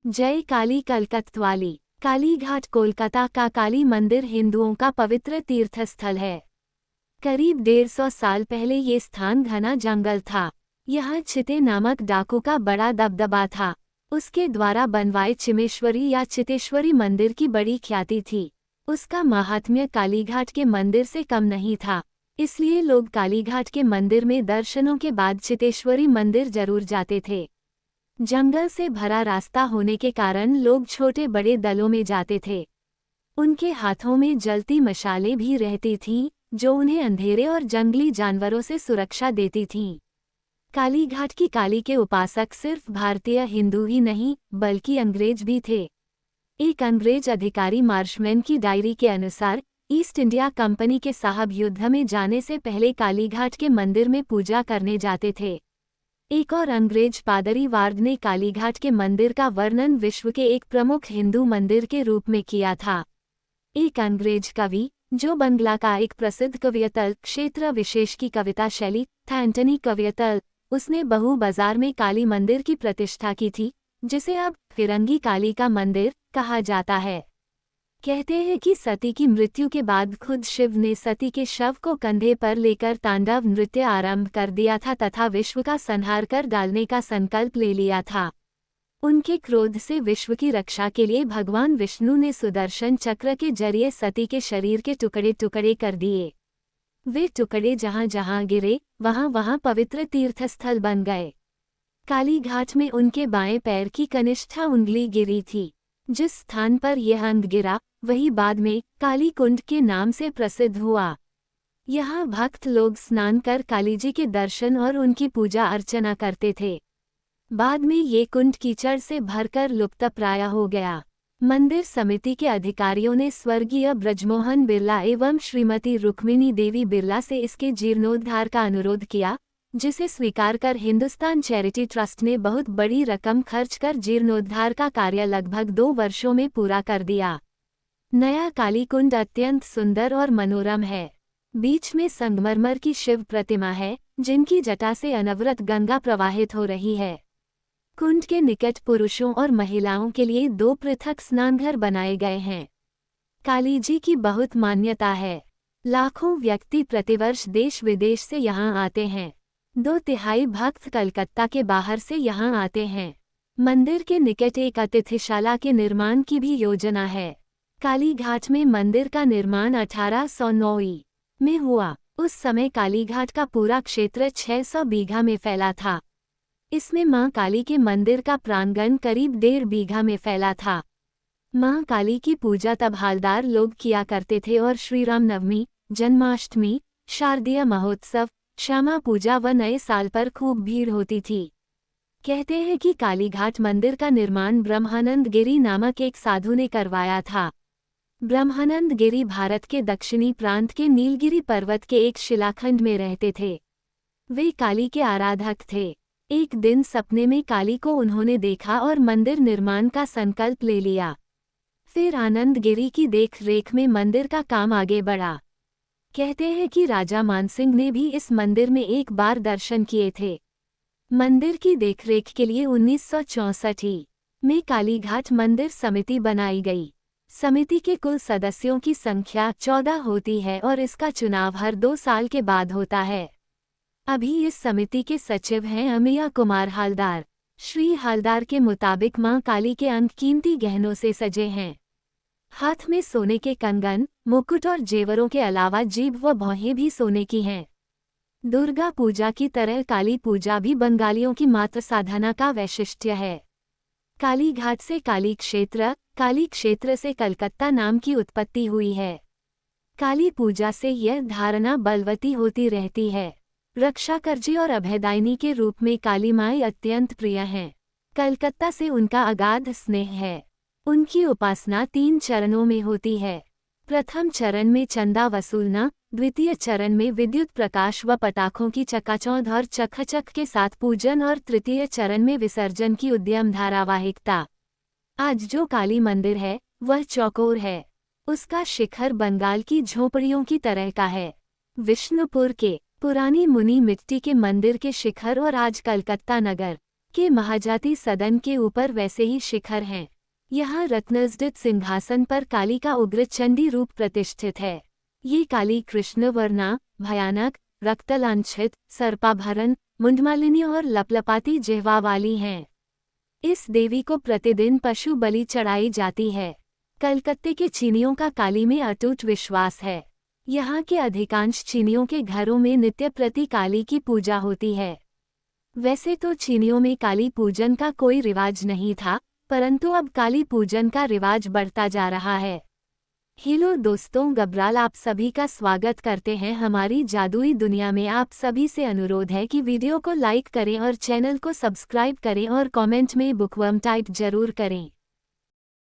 जय काली कलकत्तवाली। कालीघाट कोलकाता का काली मंदिर हिंदुओं का पवित्र तीर्थस्थल है। करीब 150 साल पहले ये स्थान घना जंगल था। यहाँ चिते नामक डाकू का बड़ा दबदबा था। उसके द्वारा बनवाए चिमेश्वरी या चितेश्वरी मंदिर की बड़ी ख्याति थी। उसका महात्म्य कालीघाट के मंदिर से कम नहीं था, इसलिए लोग कालीघाट के मंदिर में दर्शनों के बाद चितेश्वरी मंदिर जरूर जाते थे। जंगल से भरा रास्ता होने के कारण लोग छोटे बड़े दलों में जाते थे। उनके हाथों में जलती मशालें भी रहती थीं, जो उन्हें अंधेरे और जंगली जानवरों से सुरक्षा देती थीं। कालीघाट की काली के उपासक सिर्फ भारतीय हिंदू ही नहीं, बल्कि अंग्रेज भी थे। एक अंग्रेज अधिकारी मार्शमैन की डायरी के अनुसार ईस्ट इंडिया कंपनी के साहब युद्ध में जाने से पहले कालीघाट के मंदिर में पूजा करने जाते थे। एक और अंग्रेज पादरी वार्ड ने कालीघाट के मंदिर का वर्णन विश्व के एक प्रमुख हिंदू मंदिर के रूप में किया था। एक अंग्रेज कवि, जो बंगला का एक प्रसिद्ध कवियतल क्षेत्र विशेष की कविता शैली था, एंटनी कवियतल, उसने बहु बाजार में काली मंदिर की प्रतिष्ठा की थी, जिसे अब फिरंगी काली का मंदिर कहा जाता है। कहते हैं कि सती की मृत्यु के बाद खुद शिव ने सती के शव को कंधे पर लेकर तांडव नृत्य आरंभ कर दिया था तथा विश्व का संहार कर डालने का संकल्प ले लिया था। उनके क्रोध से विश्व की रक्षा के लिए भगवान विष्णु ने सुदर्शन चक्र के जरिए सती के शरीर के टुकड़े टुकड़े कर दिए। वे टुकड़े जहाँ जहाँ गिरे वहाँ वहाँ पवित्र तीर्थस्थल बन गए। कालीघाट में उनके बाएं पैर की कनिष्ठा उंगली गिरी थी। जिस स्थान पर यह अंग गिरा वही बाद में काली कुंड के नाम से प्रसिद्ध हुआ। यहाँ भक्त लोग स्नान कर कालीजी के दर्शन और उनकी पूजा अर्चना करते थे। बाद में ये कुंड कीचड़ से भरकर लुप्तप्राय हो गया। मंदिर समिति के अधिकारियों ने स्वर्गीय ब्रजमोहन बिरला एवं श्रीमती रुक्मिणी देवी बिरला से इसके जीर्णोद्धार का अनुरोध किया, जिसे स्वीकार कर हिंदुस्तान चैरिटी ट्रस्ट ने बहुत बड़ी रकम खर्च कर जीर्णोद्धार का कार्य लगभग 2 वर्षों में पूरा कर दिया। नया काली कुंड अत्यंत सुंदर और मनोरम है। बीच में संगमरमर की शिव प्रतिमा है, जिनकी जटा से अनवरत गंगा प्रवाहित हो रही है। कुंड के निकट पुरुषों और महिलाओं के लिए 2 पृथक स्नानघर बनाए गए हैं। काली जी की बहुत मान्यता है। लाखों व्यक्ति प्रतिवर्ष देश विदेश से यहाँ आते हैं। 2/3 भक्त कलकत्ता के बाहर से यहाँ आते हैं। मंदिर के निकट एक अतिथिशाला के निर्माण की भी योजना है। कालीघाट में मंदिर का निर्माण 1809 में हुआ। उस समय कालीघाट का पूरा क्षेत्र 600 बीघा में फैला था। इसमें मां काली के मंदिर का प्रांगण करीब 1.5 बीघा में फैला था। मां काली की पूजा तब हालदार लोग किया करते थे और श्रीराम नवमी, जन्माष्टमी, शारदीय महोत्सव, श्यामा पूजा व नए साल पर खूब भीड़ होती थी। कहते हैं कि कालीघाट मंदिर का निर्माण ब्रह्मानंद गिरी नामक एक साधु ने करवाया था। ब्रह्मानंद गिरी भारत के दक्षिणी प्रांत के नीलगिरी पर्वत के एक शिलाखंड में रहते थे। वे काली के आराधक थे। एक दिन सपने में काली को उन्होंने देखा और मंदिर निर्माण का संकल्प ले लिया। फिर आनंद गिरी की देख रेख में मंदिर का काम आगे बढ़ा। कहते हैं कि राजा मानसिंह ने भी इस मंदिर में एक बार दर्शन किए थे। मंदिर की देखरेख के लिए 1964 में कालीघाट मंदिर समिति बनाई गई। समिति के कुल सदस्यों की संख्या 14 होती है और इसका चुनाव हर 2 साल के बाद होता है। अभी इस समिति के सचिव हैं अमिया कुमार हालदार। श्री हालदार के मुताबिक मां काली के अंग कीमती गहनों से सजे हैं। हाथ में सोने के कंगन, मुकुट और जेवरों के अलावा जीभ व भौहें भी सोने की हैं। दुर्गा पूजा की तरह काली पूजा भी बंगालियों की मात्र साधना का वैशिष्ट्य है। कालीघाट से काली क्षेत्र से कलकत्ता नाम की उत्पत्ति हुई है। काली पूजा से यह धारणा बलवती होती रहती है। रक्षाकर्जी और अभयदायिनी के रूप में काली माई अत्यंत प्रिय हैं। कलकत्ता से उनका अगाध स्नेह है। उनकी उपासना 3 चरणों में होती है। प्रथम चरण में चंदा वसूलना, द्वितीय चरण में विद्युत प्रकाश व पटाखों की चकाचौंध और चखचक के साथ पूजन और तृतीय चरण में विसर्जन की उद्यम धारावाहिकता। आज जो काली मंदिर है वह चौकोर है। उसका शिखर बंगाल की झोपड़ियों की तरह का है। विष्णुपुर के पुरानी मुनि मिट्टी के मंदिर के शिखर और आज कलकत्ता नगर के महाजाति सदन के ऊपर वैसे ही शिखर हैं। यहाँ रत्नजडित सिंहासन पर काली का उग्र चंडी रूप प्रतिष्ठित है। ये काली कृष्ण वर्णा, भयानक, रक्तलांछित, सर्पाभरण, मुंडमालिनी और लपलपाती जिह्वा वाली हैं। इस देवी को प्रतिदिन पशु बलि चढ़ाई जाती है। कलकत्ते के चीनियों का काली में अटूट विश्वास है। यहाँ के अधिकांश चीनियों के घरों में नित्य प्रति काली की पूजा होती है। वैसे तो चीनियों में काली पूजन का कोई रिवाज नहीं था, परंतु अब काली पूजन का रिवाज बढ़ता जा रहा है। हेलो दोस्तों, गब्राल आप सभी का स्वागत करते हैं हमारी जादुई दुनिया में। आप सभी से अनुरोध है कि वीडियो को लाइक करें और चैनल को सब्सक्राइब करें और कमेंट में बुकवर्म टाइप जरूर करें।